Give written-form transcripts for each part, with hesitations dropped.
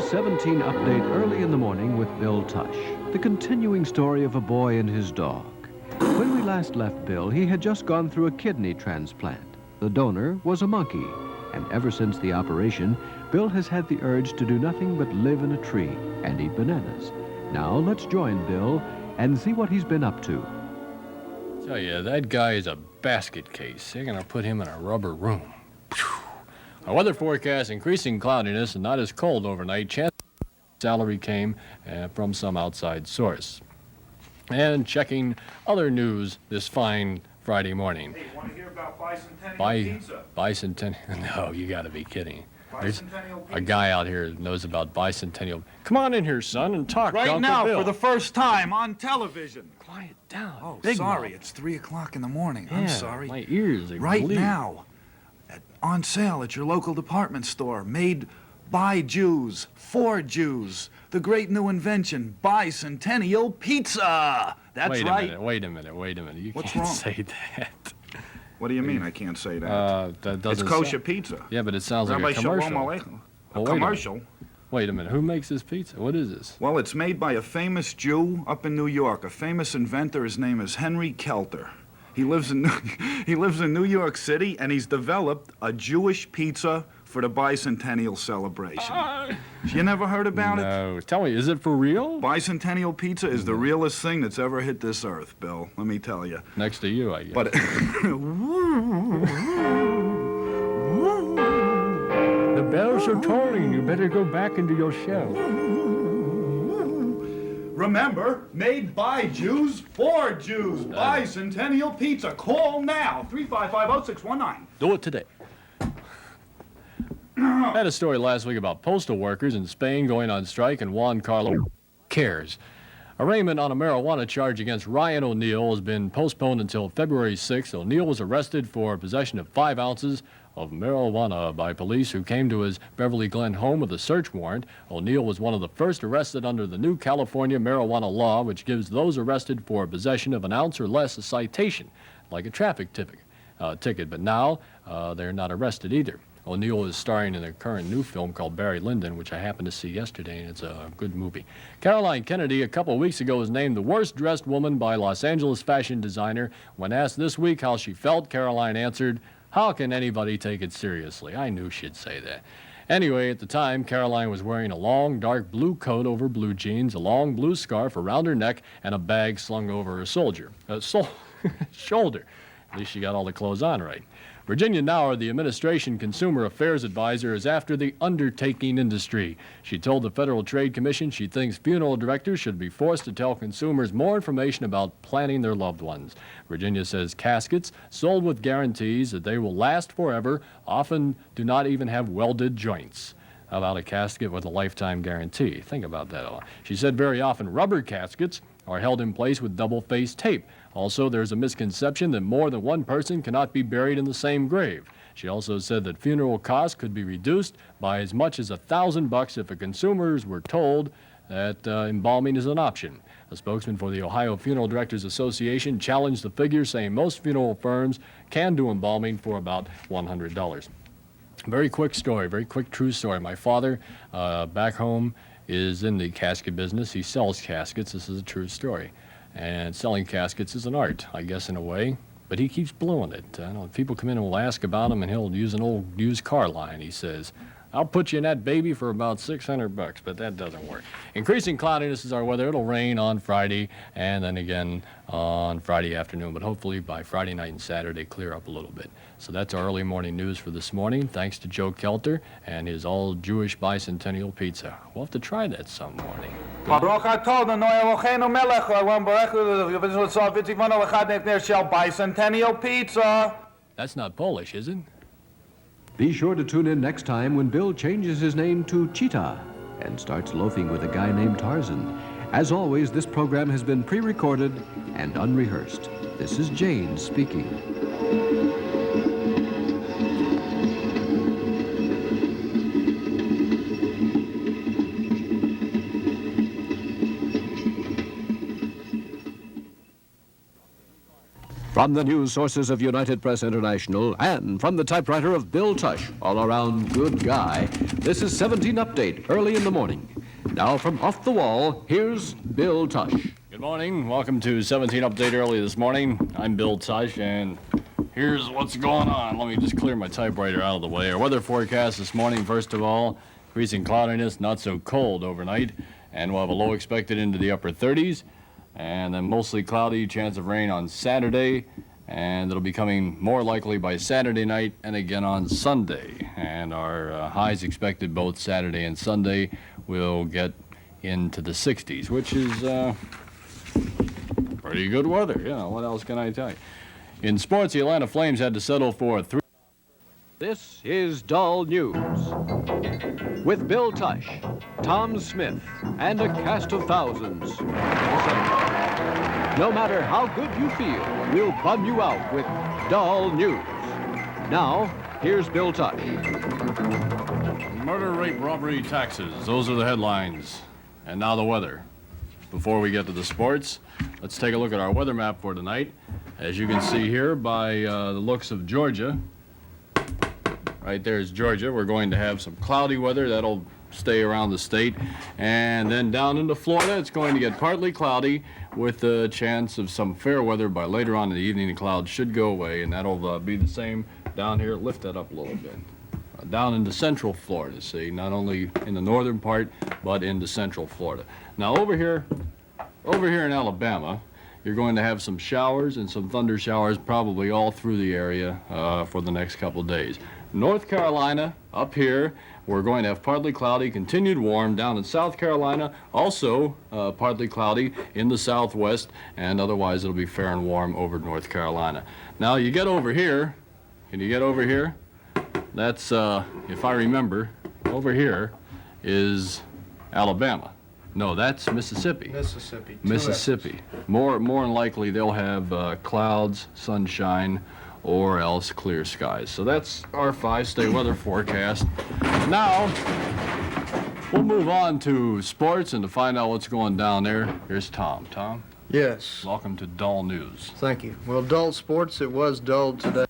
17 update early in the morning with Bill Tush. The continuing story of a boy and his dog. When we last left Bill, he had just gone through a kidney transplant. The donor was a monkey, and ever since the operation, Bill has had the urge to do nothing but live in a tree and eat bananas. Now let's join Bill and see what he's been up to. Tell you, that guy is a basket case. They're gonna put him in a rubber room. Our weather forecast, increasing cloudiness and not as cold overnight. Chance salary came from some outside source. And checking other news this fine Friday morning. Hey, want to hear about bicentennial pizza? Bicentennial? No, you gotta be kidding. There's Bicentennial pizza. a guy out here that knows about bicentennial. Come on in here, son, and talk to Right Uncle now, Bill. for the first time on television. Quiet down. Oh, Big sorry, mouth. it's 3 o'clock in the morning. Yeah, I'm sorry. my ears, they Right bleed. now, on sale at your local department store, made by Jews, for Jews. The great new invention, bicentennial pizza. That's Wait right. Wait a minute. You What's can't wrong? say that. What do you mean I can't say that? That It's doesn't kosher sound- pizza. Yeah, but it sounds Rabbi like a commercial. Shalom Aleichem. Well, A wait a commercial. Wait a minute. Who makes this pizza? What is this? Well, it's made by a famous Jew up in New York, a famous inventor. His name is Henry Kelter. He lives in New York City, and he's developed a Jewish pizza for the bicentennial celebration. You never heard about it? No. Tell me, is it for real? Bicentennial pizza is the realest thing that's ever hit this earth, Bill. Let me tell you. Next to you, I guess. But the bells are tolling. You better go back into your shell. remember, made by Jews for Jews. Bicentennial pizza. Call now. 355-0619. Do it today. I had a story last week about postal workers in Spain going on strike, and Juan Carlos cares. Arraignment on a marijuana charge against Ryan O'Neill has been postponed until February 6th. O'Neill was arrested for possession of 5 ounces of marijuana by police who came to his Beverly Glen home with a search warrant. O'Neill was one of the first arrested under the new California marijuana law, which gives those arrested for possession of an ounce or less a citation, like a traffic ticket. But now they're not arrested either. O'Neill is starring in a current new film called Barry Lyndon, which I happened to see yesterday, and it's a good movie. Caroline Kennedy, a couple of weeks ago, was named the worst-dressed woman by Los Angeles fashion designer. When asked this week how she felt, Caroline answered, "How can anybody take it seriously?" I knew she'd say that. Anyway, at the time, Caroline was wearing a long, dark blue coat over blue jeans, a long blue scarf around her neck, and a bag slung over her shoulder. At least she got all the clothes on right. Virginia Nauer, the administration consumer affairs advisor, is after the undertaking industry. She told the Federal Trade Commission she thinks funeral directors should be forced to tell consumers more information about planning their loved ones. Virginia says caskets sold with guarantees that they will last forever often do not even have welded joints. How about a casket with a lifetime guarantee? Think about that. She said very often rubber caskets are held in place with double-faced tape. Also, there's a misconception that more than one person cannot be buried in the same grave. She also said that funeral costs could be reduced by as much as $1,000 if the consumers were told that embalming is an option. A spokesman for the Ohio Funeral Directors Association challenged the figure, saying most funeral firms can do embalming for about $100. Very quick story, very quick true story. My father, back home, is in the casket business. He sells caskets. This is a true story. And selling caskets is an art, I guess, in a way. But he keeps blowing it. People come in and will ask about him, and he'll use an old used car line. He says, "I'll put you in that baby for about $600, but that doesn't work." Increasing cloudiness is our weather. It'll rain on Friday and then again on Friday afternoon, but hopefully by Friday night and Saturday clear up a little bit. So that's our early morning news for this morning. Thanks to Joe Kelter and his all-Jewish bicentennial pizza. We'll have to try that some morning. Bicentennial pizza. That's not Polish, is it? Be sure to tune in next time when Bill changes his name to Cheetah and starts loafing with a guy named Tarzan. As always, this program has been pre-recorded and unrehearsed. This is Jane speaking. From the news sources of United Press International and from the typewriter of Bill Tush, all-around good guy, this is 17 Update, early in the morning. Now from off the wall, here's Bill Tush. Good morning. Welcome to 17 Update early this morning. I'm Bill Tush, and here's what's going on. Let me just clear my typewriter out of the way. Our weather forecast this morning, first of all, increasing cloudiness, not so cold overnight, and we'll have a low expected into the upper 30s, and then mostly cloudy, chance of rain on Saturday, and it'll be coming more likely by Saturday night and again on Sunday. And our highs expected both Saturday and Sunday will get into the 60s, which is pretty good weather. You know, what else can I tell you? In sports, the Atlanta Flames had to settle for 3. This is Dull News. With Bill Tush, Tom Smith, and a cast of thousands. No matter how good you feel, we'll bum you out with Dull News. Now, here's Bill Tush. Murder, rape, robbery, taxes. Those are the headlines. And now the weather. Before we get to the sports, let's take a look at our weather map for tonight. As you can see here by the looks of Georgia, right there's Georgia. We're going to have some cloudy weather. That'll stay around the state. And then down into Florida, it's going to get partly cloudy with the chance of some fair weather by later on in the evening. The clouds should go away, and that'll be the same down here. Lift that up a little bit. Down into central Florida, see, not only in the northern part, but into central Florida. Now over here in Alabama, you're going to have some showers and some thunder showers probably all through the area for the next couple days. North Carolina, up here, we're going to have partly cloudy, continued warm. Down in South Carolina, also partly cloudy in the southwest, and otherwise it'll be fair and warm over North Carolina. Now you get over here, can you get over here? That's, if I remember, over here is Alabama. No, that's Mississippi. Mississippi. More than likely they'll have clouds, sunshine, or else clear skies. So that's our 5-day weather forecast. Now, we'll move on to sports and to find out what's going down there. Here's Tom. Tom? Yes. Welcome to Dull News. Thank you. Well, dull sports, it was dull today.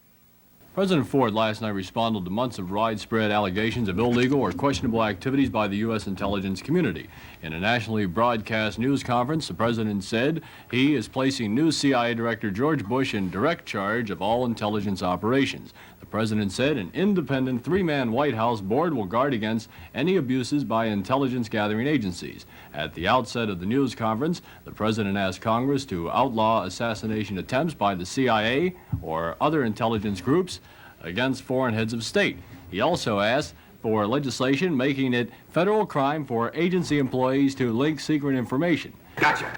President Ford last night responded to months of widespread allegations of illegal or questionable activities by the U.S. intelligence community. In a nationally broadcast news conference, the president said he is placing new CIA Director George Bush in direct charge of all intelligence operations. The president said an independent 3-man White House board will guard against any abuses by intelligence gathering agencies. At the outset of the news conference, the president asked Congress to outlaw assassination attempts by the CIA or other intelligence groups against foreign heads of state. He also asked for legislation making it federal crime for agency employees to leak secret information. Gotcha.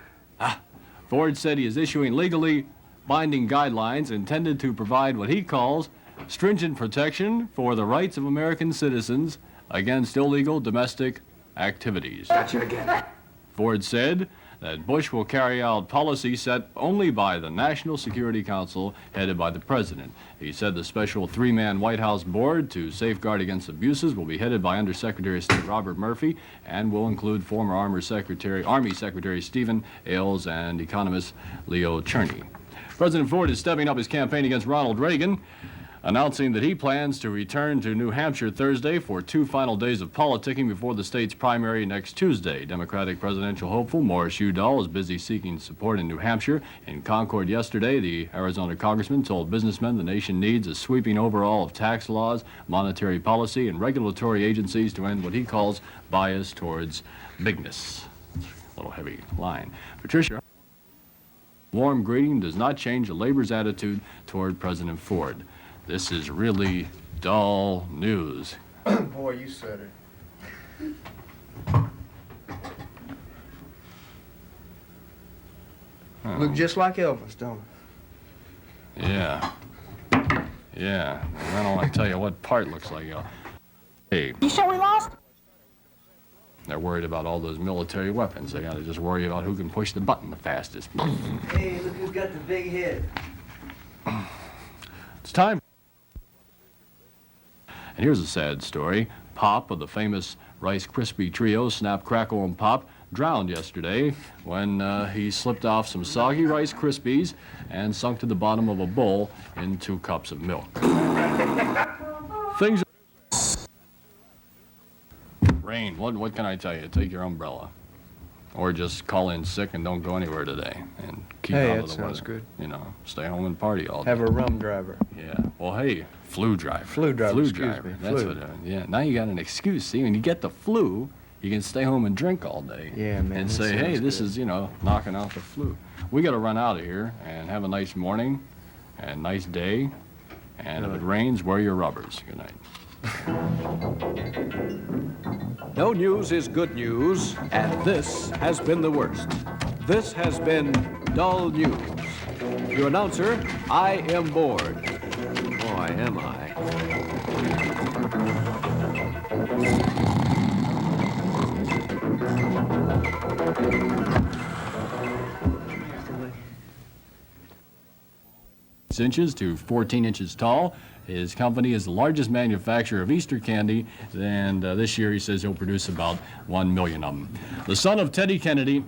Ford said he is issuing legally binding guidelines intended to provide what he calls stringent protection for the rights of American citizens against illegal domestic activities. Gotcha again. Ford said that Bush will carry out policy set only by the National Security Council, headed by the president. He said the special 3-man White House board to safeguard against abuses will be headed by Undersecretary of State Robert Murphy and will include former Army Secretary Stephen Ailes and economist Leo Cherney. President Ford is stepping up his campaign against Ronald Reagan, announcing that he plans to return to New Hampshire Thursday for 2 final days of politicking before the state's primary next Tuesday. Democratic presidential hopeful Morris Udall is busy seeking support in New Hampshire. In Concord yesterday, the Arizona congressman told businessmen the nation needs a sweeping overhaul of tax laws, monetary policy, and regulatory agencies to end what he calls bias towards bigness. A little heavy line. Patricia, warm greeting does not change the labor's attitude toward President Ford. This is really dull news. Boy, you said it. Look just like Elvis, don't it? Yeah. Yeah. I don't want to tell you what part looks like. Hey. You sure we lost? They're worried about all those military weapons. They got to just worry about who can push the button the fastest. Hey, look who's got the big head. It's time. And here's a sad story. Pop of the famous Rice Krispie Trio, Snap, Crackle, and Pop, drowned yesterday when he slipped off some soggy Rice Krispies and sunk to the bottom of a bowl in 2 cups of milk. Things. Rain, what can I tell you? Take your umbrella. Or just call in sick and don't go anywhere today and keep out of the weather. Hey, that sounds good. You know, stay home and party all day. Have a rum driver. Yeah. Well, hey, flu driver. Flu driver, Flu excuse driver. me. That's Flu. what. Yeah. Now you got an excuse. See, when you get the flu, you can stay home and drink all day. Yeah, man, And that say, hey, sounds this good. is, you know, knocking out the flu. We got to run out of here and have a nice morning and nice day. And if it rains, wear your rubbers. Good night. No news is good news, and this has been the worst. This has been Dull News. Your announcer, I am bored. Boy, am I. Inches to 14 inches tall. His company is the largest manufacturer of Easter candy, and this year he says he'll produce about 1 million of them. The son of Teddy Kennedy,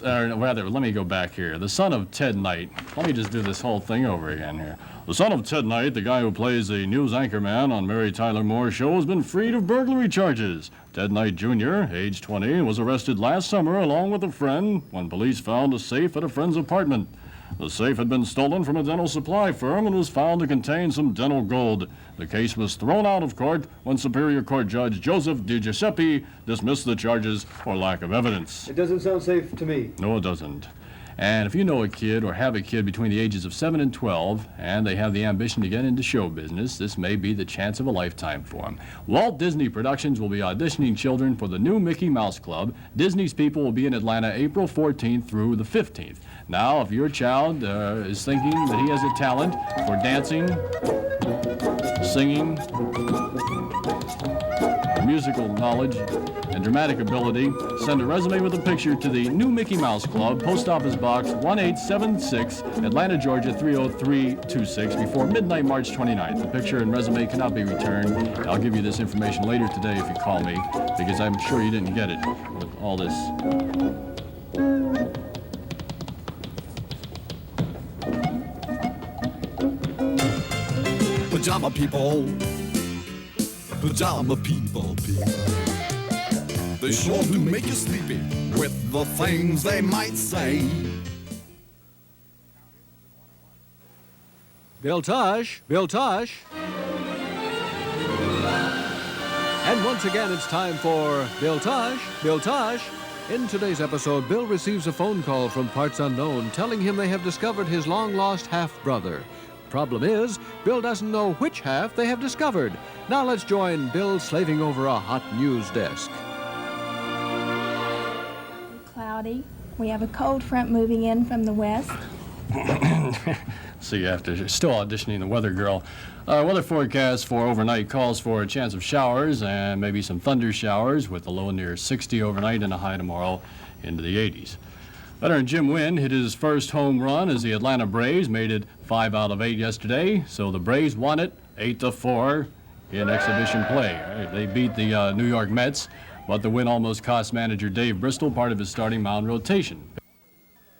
rather, let me go back here. The son of Ted Knight. Let me just do this whole thing over again here. The son of Ted Knight, the guy who plays the news anchorman on Mary Tyler Moore's show, has been freed of burglary charges. Ted Knight Jr., age 20, was arrested last summer along with a friend when police found a safe at a friend's apartment. The safe had been stolen from a dental supply firm and was found to contain some dental gold. The case was thrown out of court when Superior Court Judge Joseph DiGiuseppe dismissed the charges for lack of evidence. It doesn't sound safe to me. No, it doesn't. And if you know a kid or have a kid between the ages of 7 and 12 and they have the ambition to get into show business, this may be the chance of a lifetime for them. Walt Disney Productions will be auditioning children for the new Mickey Mouse Club. Disney's people will be in Atlanta April 14th through the 15th. Now, if your child is thinking that he has a talent for dancing, singing, musical knowledge, and dramatic ability, send a resume with a picture to the new Mickey Mouse Club, Post Office Box 1876, Atlanta, Georgia 30326, before midnight, March 29th. The picture and resume cannot be returned. I'll give you this information later today if you call me, because I'm sure you didn't get it with all this. Pajama people, pajama people. They sure do make you sleepy with the things they might say. Bill Tush, Bill Tush. And once again, it's time for Bill Tush, Bill Tush. In today's episode, Bill receives a phone call from parts unknown telling him they have discovered his long-lost half-brother. Problem is, Bill doesn't know which half they have discovered. Now let's join Bill slaving over a hot news desk. Cloudy. We have a cold front moving in from the west. See you after. Still auditioning the weather girl. Weather forecast for overnight calls for a chance of showers and maybe some thunder showers with a low near 60 overnight and a high tomorrow into the 80s. Veteran Jim Wynn hit his first home run as the Atlanta Braves made it 5 out of 8 yesterday, so the Braves won it 8-4 in exhibition play. They beat the New York Mets, but the win almost cost manager Dave Bristol part of his starting mound rotation.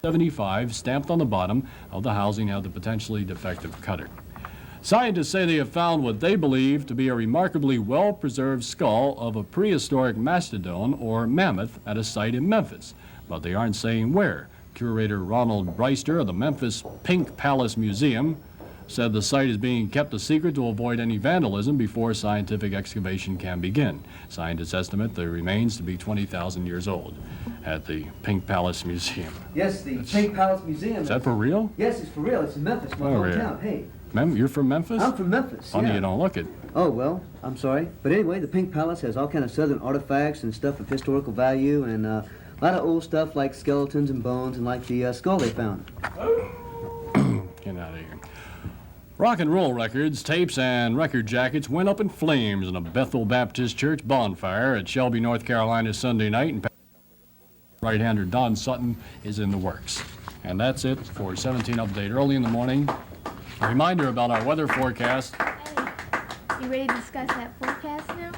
75 stamped on the bottom of the housing of the potentially defective cutter. Scientists say they have found what they believe to be a remarkably well-preserved skull of a prehistoric mastodon or mammoth at a site in Memphis, but they aren't saying where. Curator Ronald Breister of the Memphis Pink Palace Museum said the site is being kept a secret to avoid any vandalism before scientific excavation can begin. Scientists estimate the remains to be 20,000 years old at the Pink Palace Museum. Yes, the Pink Palace Museum. Is that for real? Yes, it's for real. It's in Memphis, my Oh, really? hometown. Hey, You're from Memphis? I'm from Memphis. Funny yeah. you don't look it. Oh, well, I'm sorry. But anyway, the Pink Palace has all kind of southern artifacts and stuff of historical value and a lot of old stuff like skeletons and bones and like the skull they found. Get out of here. Rock and roll records, tapes, and record jackets went up in flames in a Bethel Baptist Church bonfire at Shelby, North Carolina Sunday night, and right-hander Don Sutton is in the works. And that's it for 17 Update early in the morning. A reminder about our weather forecast. Hey, you ready to discuss that forecast now?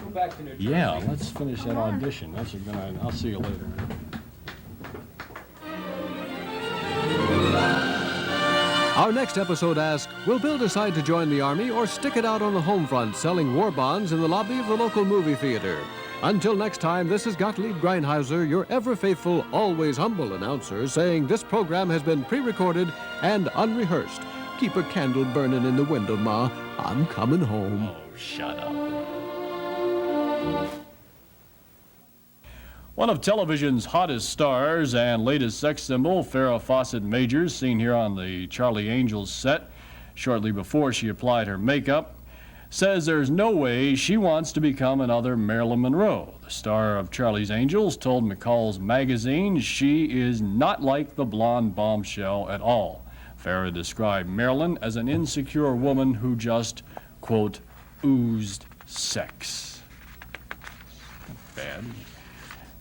Yeah, let's finish that audition. That's a good idea. I'll see you later. Our next episode asks, will Bill decide to join the Army or stick it out on the home front selling war bonds in the lobby of the local movie theater? Until next time, this is Gottlieb Greinhauser, your ever-faithful, always humble announcer, saying this program has been pre-recorded and unrehearsed. Keep a candle burning in the window, Ma. I'm coming home. Oh, shut up. One of television's hottest stars and latest sex symbol, Farrah Fawcett Majors, seen here on the Charlie Angels set shortly before she applied her makeup, says there's no way she wants to become another Marilyn Monroe. The star of Charlie's Angels told McCall's magazine she is not like the blonde bombshell at all. Farrah described Marilyn as an insecure woman who just, quote, oozed sex. Bad.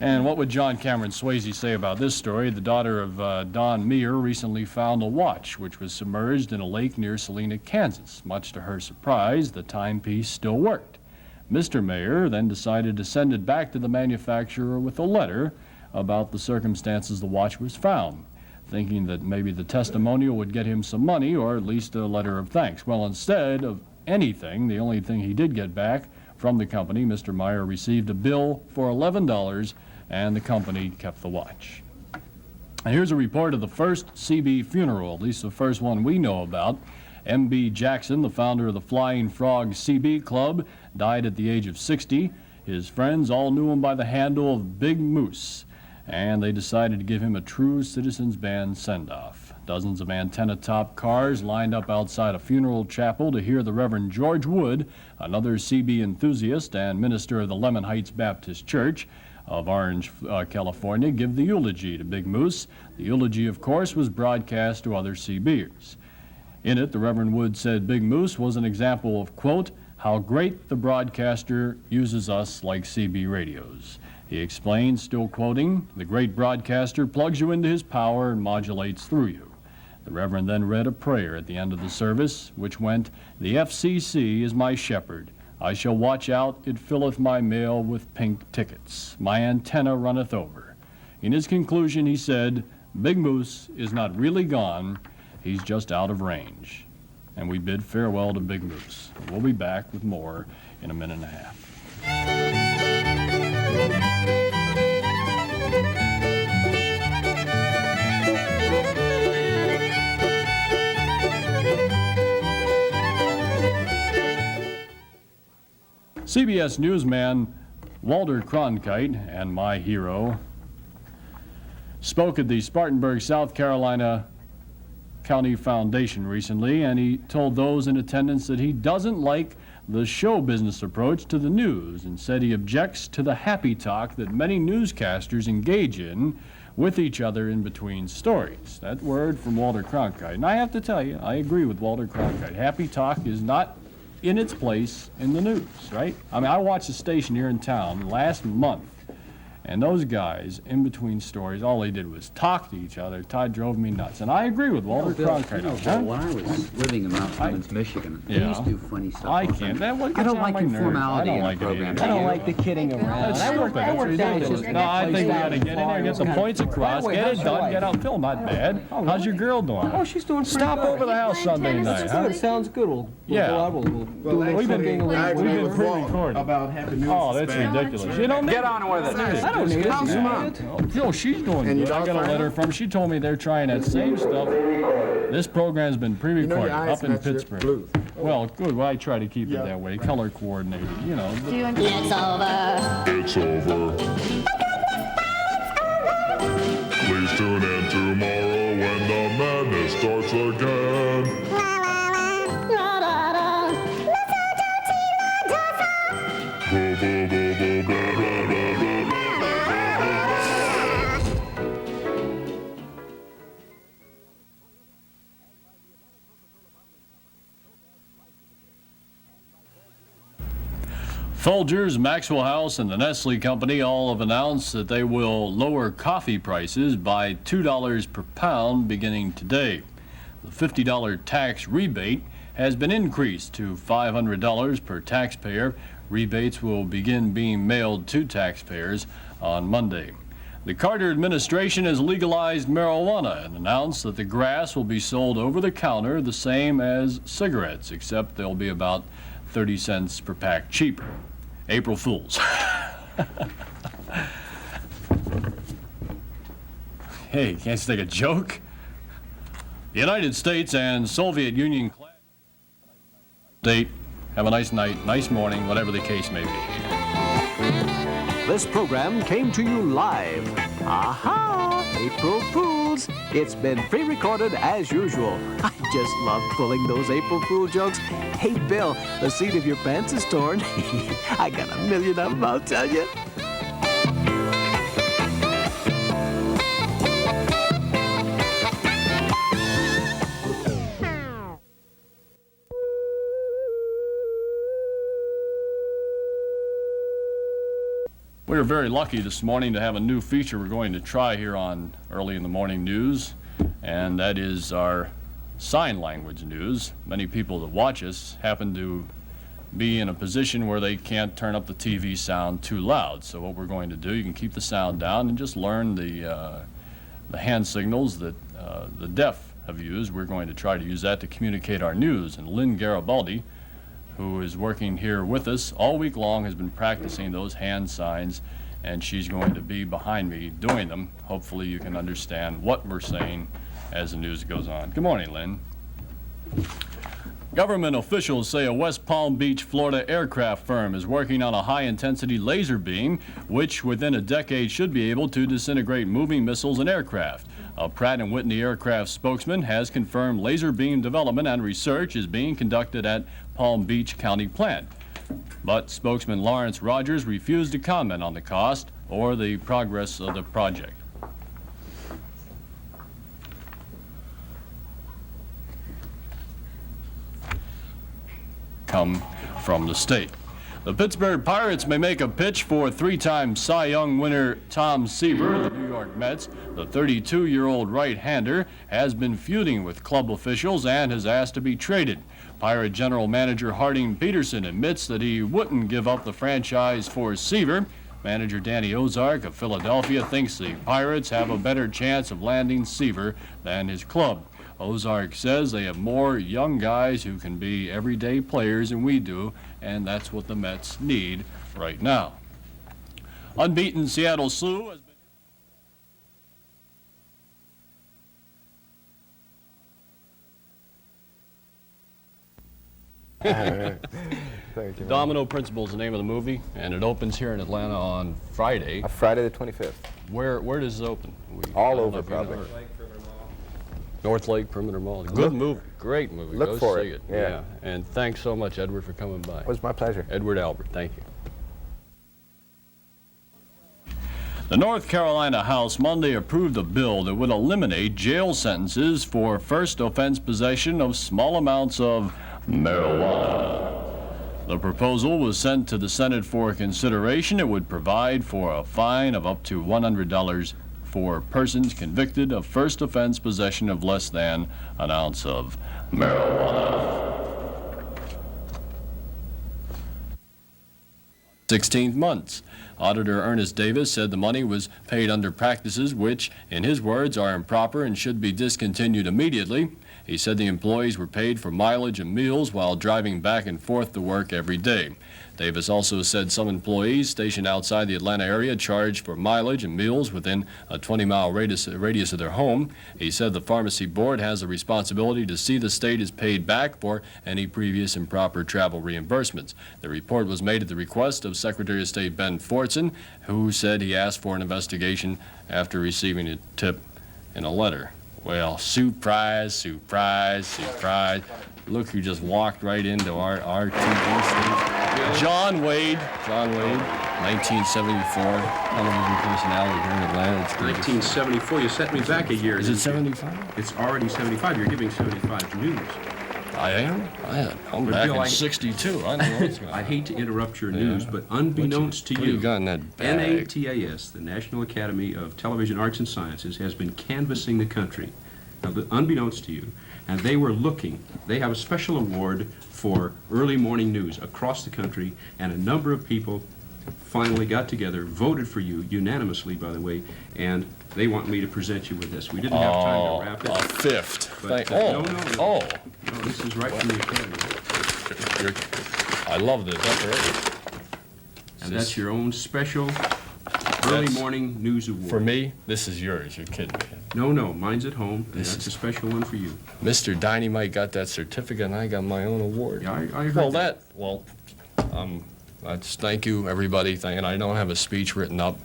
And what would John Cameron Swayze say about this story? The daughter of Don Meyer recently found a watch which was submerged in a lake near Salina, Kansas. Much to her surprise, the timepiece still worked. Mr. Meyer then decided to send it back to the manufacturer with a letter about the circumstances the watch was found, thinking that maybe the testimonial would get him some money or at least a letter of thanks. Well, instead of anything, the only thing he did get back from the company, Mr. Meyer received a bill for $11, and the company kept the watch. And here's a report of the first CB funeral, at least the first one we know about. M.B. Jackson, the founder of the Flying Frog CB Club, died at the age of 60. His friends all knew him by the handle of Big Moose, and they decided to give him a true Citizens Band send-off. Dozens of antenna-top cars lined up outside a funeral chapel to hear the Reverend George Wood, another CB enthusiast and minister of the Lemon Heights Baptist Church of Orange, California, give the eulogy to Big Moose. The eulogy, of course, was broadcast to other CBers. In it, the Reverend Wood said Big Moose was an example of, quote, how great the broadcaster uses us like CB radios. He explained, still quoting, the great broadcaster plugs you into his power and modulates through you. The Reverend then read a prayer at the end of the service, which went, the FCC is my shepherd. I shall watch out, it filleth my mail with pink tickets. My antenna runneth over. In his conclusion, he said, Big Moose is not really gone, he's just out of range. And we bid farewell to Big Moose. We'll be back with more in a minute and a half. CBS newsman Walter Cronkite, and my hero, spoke at the Spartanburg, South Carolina County Foundation recently, and he told those in attendance that he doesn't like the show business approach to the news and said he objects to the happy talk that many newscasters engage in with each other in between stories. That word from Walter Cronkite. And I have to tell you, I agree with Walter Cronkite. Happy talk is not in its place in the news, right? I mean, I watched a station here in town last month, and those guys, in between stories, all they did was talk to each other. Todd drove me nuts. And I agree with Walter Cronkite. Bill, when I was living in Mount Clemens, Michigan, he used to do funny stuff. I can't. I don't like informality in the program. I don't like the kidding around. I work down. No, I think we got to get in there, get the points across, get it done, get out. Phil, not bad. How's your girl doing? Oh, she's doing pretty Stop good. over the house Sunday night, huh? It sounds good. We'll Yeah. go out. We'll do a little cooking, a little I agree We've been with Walt pre-recorded. about having news. Oh, that's ridiculous. You don't Get on with it. I don't need How's it. Mom? Oh, she's doing And good. your I dog got a fine? letter from, she told me they're trying that same stuff. This program's been pre-recorded up in Pittsburgh. Well, good. Well, I try to keep it that way, color coordinated, you know. It's over. It's over. Please tune in tomorrow when the madness starts again. Boo, boo, boo, boo, blah, blah, blah, blah, blah, blah. Folgers, Maxwell House, and the Nestle Company all have announced that they will lower coffee prices by $2 per pound beginning today. The $50 tax rebate has been increased to $500 per taxpayer. Rebates will begin being mailed to taxpayers on Monday. The Carter administration has legalized marijuana and announced that the grass will be sold over the counter the same as cigarettes, except they'll be about 30 cents per pack cheaper. April Fools. Hey, can't you take a joke? The United States and Soviet Union date. Have a nice night, nice morning, whatever the case may be. This program came to you live. Aha! April Fools! It's been pre-recorded as usual. I just love pulling those April Fool jokes. Hey, Bill, the seat of your pants is torn. I got a million of them, I'll tell you. We are very lucky this morning to have a new feature we're going to try here on Early in the Morning News, and that is our sign language news. Many people that watch us happen to be in a position where they can't turn up the TV sound too loud. So what we're going to do, you can keep the sound down and just learn the hand signals that the deaf have used. We're going to try to use that to communicate our news. And Lynn Garibaldi, who is working here with us all week long, has been practicing those hand signs, and she's going to be behind me doing them. Hopefully you can understand what we're saying as the news goes on. Good morning, Lynn. Government officials say a West Palm Beach, Florida aircraft firm is working on a high-intensity laser beam, which within a decade should be able to disintegrate moving missiles and aircraft. A Pratt & Whitney aircraft spokesman has confirmed laser beam development and research is being conducted at Palm Beach County plant. But spokesman Lawrence Rogers refused to comment on the cost or the progress of the project. Come from the state. The Pittsburgh Pirates may make a pitch for three-time Cy Young winner Tom Seaver of the New York Mets. The 32-year-old right-hander has been feuding with club officials and has asked to be traded. Pirate general manager Harding Peterson admits that he wouldn't give up the franchise for Seaver. Manager Danny Ozark of Philadelphia thinks the Pirates have a better chance of landing Seaver than his club. Ozark says they have more young guys who can be everyday players than we do, and that's what the Mets need right now. Unbeaten Seattle Sioux has been... Thank you. Domino Principle is the name of the movie, and it opens here in Atlanta on Friday. Friday the 25th. Where does it open? All over, probably. North Lake Perimeter Mall. Good movie. Great movie. Look Go for see it. it. Yeah. And thanks so much, Edward, for coming by. It was my pleasure. Edward Albert, thank you. The North Carolina House Monday approved a bill that would eliminate jail sentences for first offense possession of small amounts of marijuana. The proposal was sent to the Senate for consideration. It would provide for a fine of up to $100 for persons convicted of first offense possession of less than an ounce of marijuana. 16 months. Auditor Ernest Davis said the money was paid under practices which, in his words, are improper and should be discontinued immediately. He said the employees were paid for mileage and meals while driving back and forth to work every day. Davis also said some employees stationed outside the Atlanta area charged for mileage and meals within a 20-mile radius of their home. He said the pharmacy board has a responsibility to see the state is paid back for any previous improper travel reimbursements. The report was made at the request of Secretary of State Ben Fortson, who said he asked for an investigation after receiving a tip in a letter. Well, surprise, surprise, surprise. Look who just walked right into our TV station. John Wade, 1974, television personality here in Atlanta. It's 1974, you set me back a year. Is it 75? It's already 75. You're giving 75 news. I am? I'm back in 62. I know what's going on. I hate to interrupt your news, but unbeknownst to you, got in that bag? NATAS, the National Academy of Television Arts and Sciences, has been canvassing the country, unbeknownst to you, and they were looking. They have a special award for early morning news across the country, and a number of people finally got together, voted for you unanimously, by the way, and they want me to present you with this. We didn't have time to wrap it. A fifth. But, No, no, this is right from the Academy. I love the decoration. And that's your own special early morning news award. For me, this is yours. You're kidding me. No, mine's at home, and that's a special one for you. Mr. Dynamite got that certificate, and I got my own award. Yeah, I heard that. I just thank you, everybody. And I don't have a speech written up,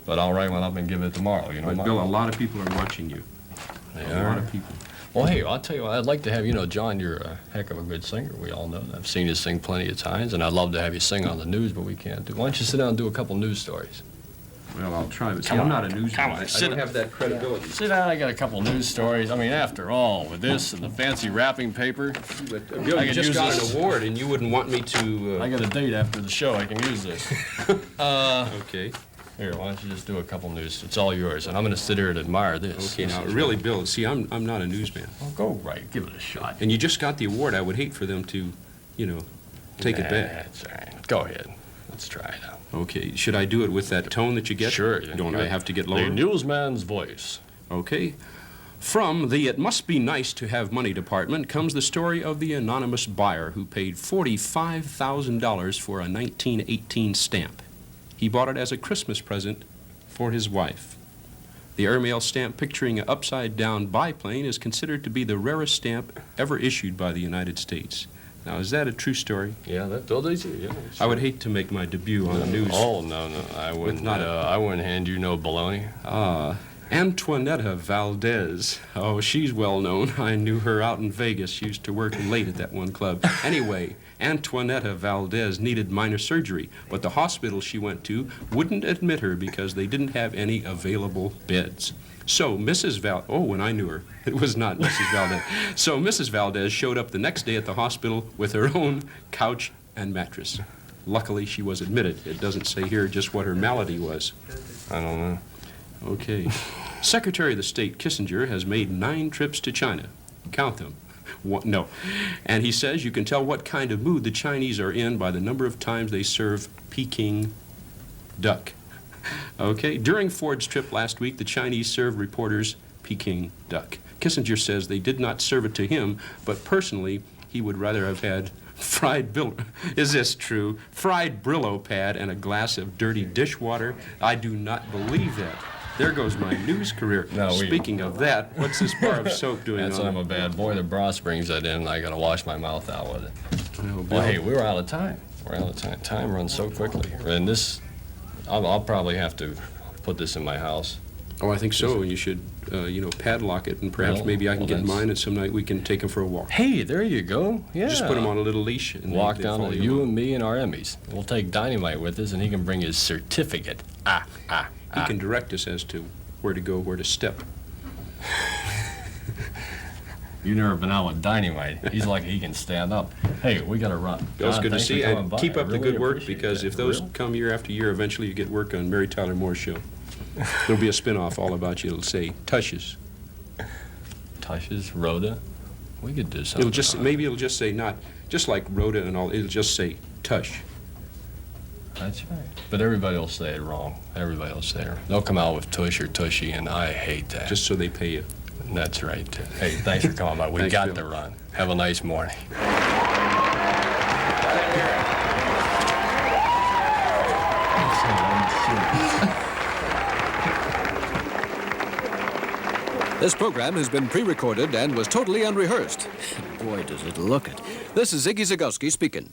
but I'll write one up and give it tomorrow. You know, But Bill, a lot of people are watching you. A lot of people. Well, hey, I'll tell you what, I'd like to have, you know, John, you're a heck of a good singer. We all know that. I've seen you sing plenty of times, and I'd love to have you sing on the news, but we can't do. Why don't you sit down and do a couple news stories? Well, I'll try, but see, Come I'm on. not a newsman. Come on, I sit don't have that credibility. Sit down, I got a couple news stories. I mean, after all, with this and the fancy wrapping paper. But, Bill, you just got an award, and you wouldn't want me to... I got a date after the show. I can use this. Okay. Here, why don't you just do a couple news? It's all yours, and I'm going to sit here and admire this. Okay, now, really, Bill, see, I'm not a newsman. Well, go right. Give it a shot. And you just got the award. I would hate for them to, you know, take it back. That's all right. Go ahead. Let's try it out. Okay, should I do it with that tone that you get? Sure. Don't I have to get lower? The newsman's voice. Okay. From the It Must Be Nice to Have Money department comes the story of the anonymous buyer who paid $45,000 for a 1918 stamp. He bought it as a Christmas present for his wife. The airmail stamp picturing an upside-down biplane is considered to be the rarest stamp ever issued by the United States. Now, is that a true story? Yeah, those are, yeah. I would hate to make my debut on the news. Oh, no, I wouldn't. I wouldn't hand you no baloney. Antoinetta Valdez. Oh, she's well known. I knew her out in Vegas. She used to work late at that one club. Anyway, Antoinetta Valdez needed minor surgery, but the hospital she went to wouldn't admit her because they didn't have any available beds. So Mrs. when I knew her, it was not Mrs. Valdez. So Mrs. Valdez showed up the next day at the hospital with her own couch and mattress. Luckily, she was admitted. It doesn't say here just what her malady was. I don't know. Okay. Secretary of the State Kissinger has made 9 trips to China. Count them. No. And he says you can tell what kind of mood the Chinese are in by the number of times they serve Peking duck. Okay. During Ford's trip last week, the Chinese served reporters Peking duck. Kissinger says they did not serve it to him, but personally, he would rather have had fried is this true? Fried Brillo pad and a glass of dirty dishwater? I do not believe that. There goes my news career. Speaking of that, what's this bar of soap doing? That's I'm a bad boy. The Bros brings that in, and I got to wash my mouth out with it. Oh, well, hey, we're out of time. We're out of time. Time runs so quickly. And this, I'll probably have to put this in my house. Oh, I think so. You should, padlock it, and perhaps maybe I can get mine, and some night we can take them for a walk. Hey, there you go. Yeah. Just put them on a little leash. And walk down to you and me and our Emmys. We'll take Dynamite with us, and he can bring his certificate. He can direct us as to where to go, where to step. You never been out with Dynamite. He's like he can stand up. Hey, we got to run. Bill's good to see you. And keep up the good work, because if those really come year after year, eventually you get work on Mary Tyler Moore's show. There'll be a spin-off all about you. It'll say Tushes. Tushes, Rhoda. We could do something. Maybe it'll just say, not just like Rhoda and all, it'll just say Tush. That's right. But everybody will say it wrong. Everybody will say it wrong. They'll come out with Tush or Tushy, and I hate that. Just so they pay you. That's right. Hey, thanks for coming by. We got to run. Have a nice morning. This program has been pre-recorded and was totally unrehearsed. Boy, does it look it. This is Ziggy Zagowski speaking.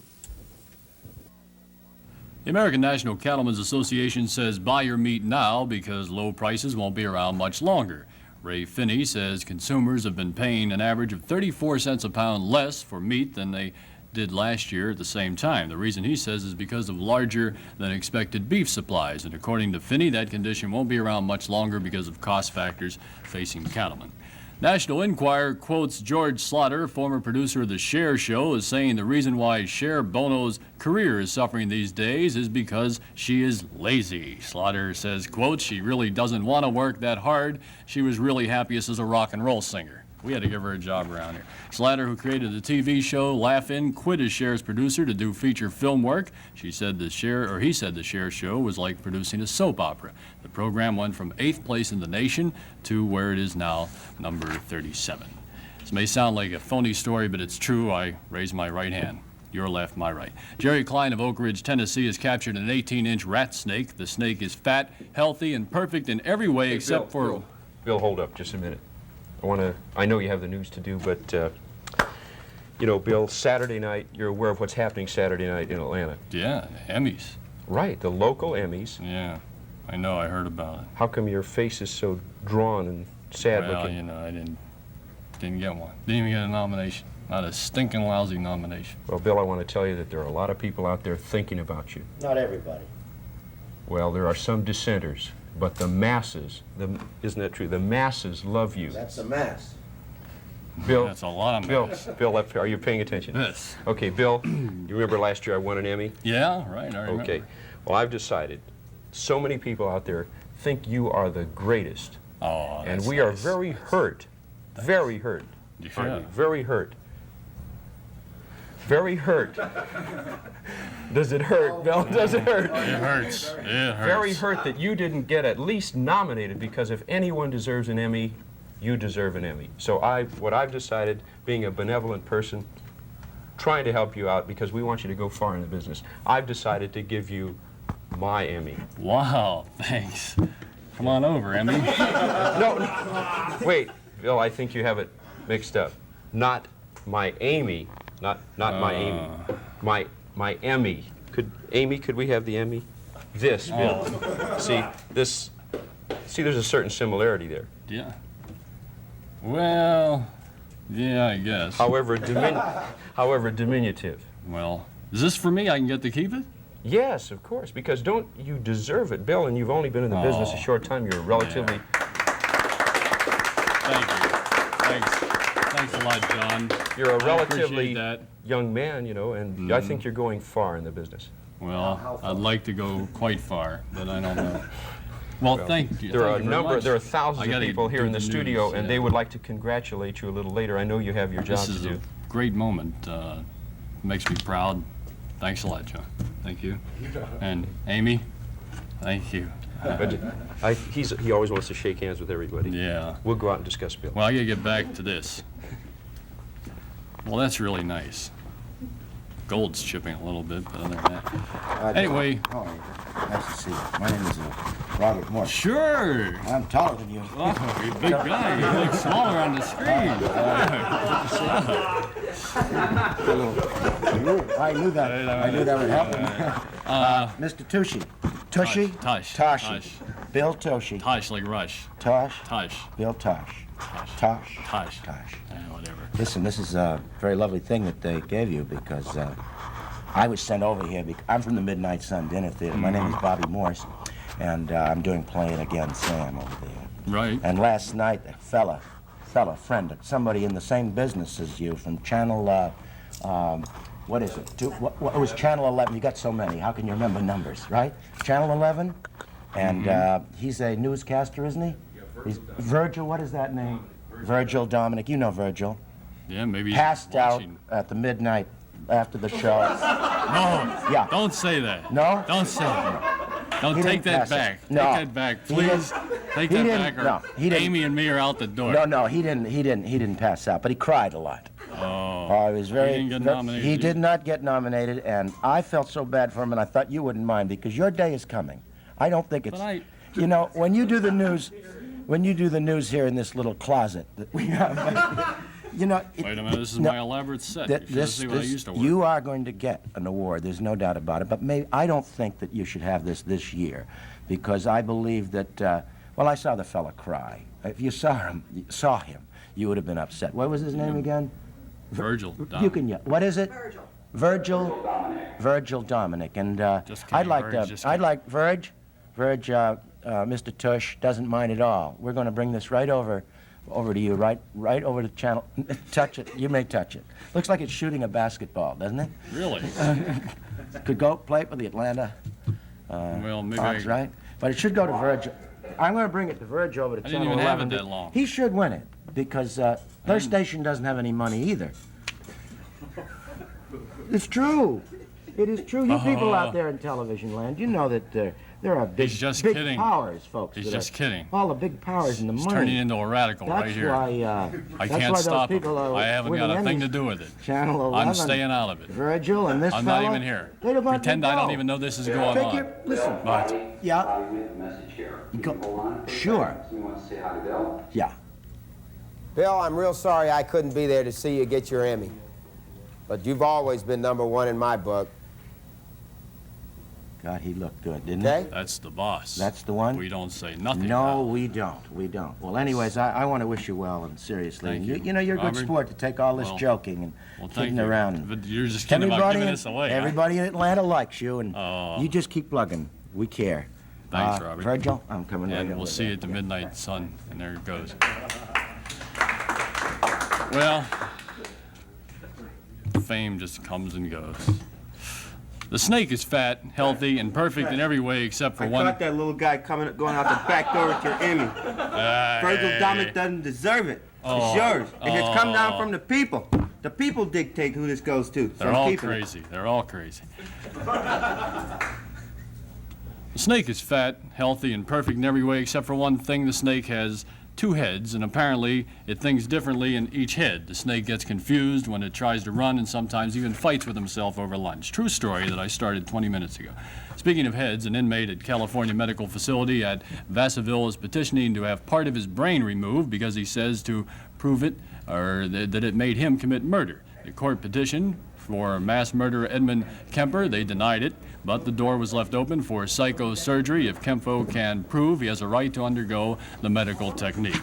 The American National Cattlemen's Association says buy your meat now because low prices won't be around much longer. Ray Finney says consumers have been paying an average of 34 cents a pound less for meat than they did last year at the same time. The reason he says is because of larger than expected beef supplies. And according to Finney, that condition won't be around much longer because of cost factors facing cattlemen. National Enquirer quotes George Slaughter, former producer of The Cher Show, as saying the reason why Cher Bono's career is suffering these days is because she is lazy. Slaughter says, quote, she really doesn't want to work that hard. She was really happiest as a rock and roll singer. We had to give her a job around here. Slatter, who created the TV show Laugh-In, quit as Cher's producer to do feature film work. He said the Cher show was like producing a soap opera. The program went from 8th place in the nation to where it is now, number 37. This may sound like a phony story, but it's true. I raise my right hand. Your left, my right. Jerry Klein of Oak Ridge, Tennessee, has captured an 18-inch rat snake. The snake is fat, healthy, and perfect in every way except for... Bill, hold up just a minute. I know you have the news to do, but, you know, Bill, Saturday night, you're aware of what's happening Saturday night in Atlanta. Yeah, the Emmys. Right, the local Emmys. Yeah, I know, I heard about it. How come your face is so drawn and sad well, looking? You know, I didn't get one. Didn't even get a nomination. Not a stinking lousy nomination. Well, Bill, I want to tell you that there are a lot of people out there thinking about you. Not everybody. Well, there are some dissenters, but the masses, isn't that true? The masses love you. That's a mass. Bill, that's a lot of mass. Bill, are you paying attention? Yes. Okay, Bill, you remember last year I won an Emmy? Yeah, right, I remember. Okay, well, I've decided, so many people out there think you are the greatest. Oh, and that's we nice. are very hurt, very hurt. Yeah. Very hurt. Very hurt. Does it hurt, Bill? Does it hurt? It hurts. It hurts. Very hurt that you didn't get at least nominated, because if anyone deserves an Emmy, you deserve an Emmy. So what I've decided, being a benevolent person, trying to help you out because we want you to go far in the business, I've decided to give you my Emmy. Wow, thanks. Come on over, Emmy. No, wait, Bill, I think you have it mixed up. Not my Amy. Not my Amy. My Emmy. Could we have the Emmy? This, Bill. See, there's a certain similarity there. Yeah. Well, yeah, I guess. However, diminutive. Well, is this for me? I can get to keep it? Yes, of course, because don't you deserve it, Bill, and you've only been in the business a short time. You're relatively... Yeah. Thank you. Thanks a lot, John. You're a relatively young man, you know, and I think you're going far in the business. Well, I'd like to go quite far, but I don't know. Well, thank you. There are There are thousands of people here in the studio, and they would like to congratulate you a little later. I know you have your job to do. This is a great moment. Makes me proud. Thanks a lot, John. Thank you. And Amy, thank you. He always wants to shake hands with everybody. Yeah. We'll go out and discuss Bill. Well, I gotta get back to this. Well, that's really nice. Gold's chipping a little bit, but other than that. Anyway. Oh, nice to see you. My name is Robert Morse. Sure. I'm taller than you. Oh, you're a big guy. You look smaller on the screen. I knew that would happen. Mr. Tushy. Tushy? Tush. Tush. Bill Tushy. Tush, like Rush. Tush? Tush. Bill Tush. Tush. Tush. Tush. Whatever. Listen, this is a very lovely thing that they gave you because I was sent over here. I'm from the Midnight Sun Dinner Theater. My name is Bobby Morse, and I'm doing Playing Again Sam over there. Right. And last night, a fella, friend, somebody in the same business as you from Channel, what is it? What was Channel 11? You got so many. How can you remember numbers, right? Channel 11, and he's a newscaster, isn't he? He's Virgil, what is that name? Virgil Dominic, you know Virgil. Yeah, maybe passed out at the midnight after the show. No, yeah. Don't say that. No? Don't say that. Don't take that back. No. Take that back, please. Take that back, or Amy and me are out the door. No, he didn't pass out, but he cried a lot. Oh. He was very. He didn't get nominated. He did not get nominated, and I felt so bad for him, and I thought you wouldn't mind because your day is coming. I don't think it's. You know, when you do the news. When you do the news here in this little closet that we have, you know... Wait a minute, this is my elaborate set. You are going to get an award, there's no doubt about it, but I don't think that you should have this year, because I believe that, well, I saw the fella cry. If you saw him, you would have been upset. What was his name again? Virgil Dominic. You can yell. What is it? Virgil Dominic. And I'd like Virg, Mr. Tush doesn't mind at all. We're going to bring this right over to you, right over the channel. Touch it. You may touch it. Looks like it's shooting a basketball, doesn't it? Really? Could go play it with the Atlanta well, maybe Hawks, right? But it should go to Virgil. I'm going to bring it to Virgil over to I Channel didn't even 11. have it that long. He should win it because Their station doesn't have any money either. It's true. It is true. You people out there in television land, you know that there are big, He's just big kidding. powers, folks. He's just kidding. All the big powers and the He's money. turning into a radical right here. That's I can't why stop those him. people I haven't got a thing to do with it. Channel 11. I'm staying out of it. Virgil and this I'm fella, not even here. they'd have let me Pretend I don't go. even know this is going on. Listen. But Yeah. You go. Sure. Yeah. Bill, I'm real sorry I couldn't be there to see you get your Emmy. But you've always been #1 in my book. God, he looked good, didn't he? That's the boss. That's the one? We don't say nothing. No, we don't. We don't. Well, anyways, I want to wish you well, and seriously. Thank you. You know, you're a good Robert. sport to take all this joking and thank kidding you. around. But you're just kidding about giving this away. Everybody in Atlanta likes you, and you just keep plugging. We care. Thanks, Robert. Virgil, I'm coming right And over we'll there. see you at the midnight sun, and there it goes. Well, fame just comes and goes. The snake is fat, healthy, and perfect in every way except for one. I caught that little guy going out the back door with your Emmy. Virgil Dominic doesn't deserve it. It's yours. And it's come down from the people. The people dictate who this goes to. So They're I'm all keeping it. crazy. They're all crazy. The snake is fat, healthy, and perfect in every way except for one thing. The snake has 2 heads, and apparently it thinks differently in each head. The snake gets confused when it tries to run and sometimes even fights with himself over lunch. True story that I started 20 minutes ago. Speaking of heads, an inmate at California Medical Facility at Vassaville is petitioning to have part of his brain removed because he says to prove it, or that it made him commit murder. The court petition for mass murderer Edmund Kemper, they denied it, but the door was left open for psychosurgery if Kempo can prove he has a right to undergo the medical technique.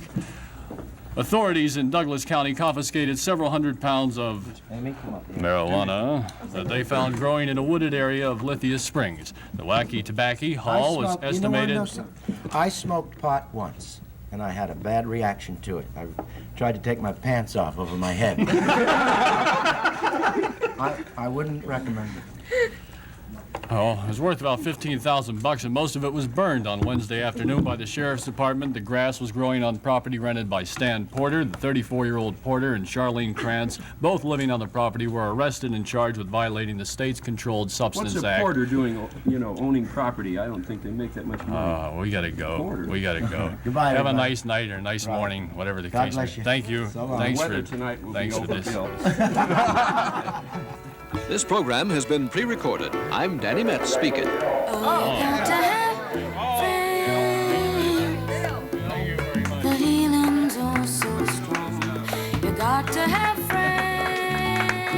Authorities in Douglas County confiscated several hundred pounds of marijuana that they found growing in a wooded area of Lithia Springs. The Wacky Tobacco haul was estimated. I smoked pot once, and I had a bad reaction to it. I tried to take my pants off over my head. I wouldn't recommend it. Oh, it was worth about $15,000, and most of it was burned on Wednesday afternoon by the sheriff's department. The grass was growing on property rented by Stan Porter. The 34-year-old Porter and Charlene Krantz, both living on the property, were arrested and charged with violating the state's Controlled Substance What's a Act. porter doing, owning property? I don't think they make that much money. We gotta go. Porter. We gotta go. Goodbye, Have a everybody. nice night or a nice morning, whatever the God case bless is. you. Thank you. So long. Thanks The weather for tonight will thanks be for this. This program has been pre-recorded. I'm Danny Metz speaking. Got to have friends. The healing's oh so strong. You got to have friends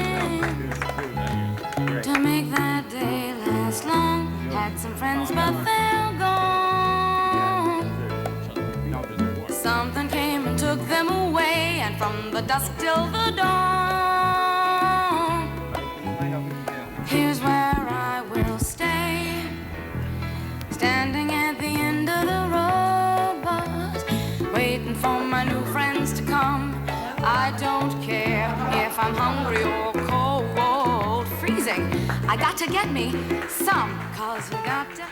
to make that day last long. Had some friends, but they're gone. Something came and took them away, and from the dusk till the dawn, here's where I will stay, standing at the end of the road, but waiting for my new friends to come. I don't care if I'm hungry or cold, freezing. I got to get me some, 'cause you got to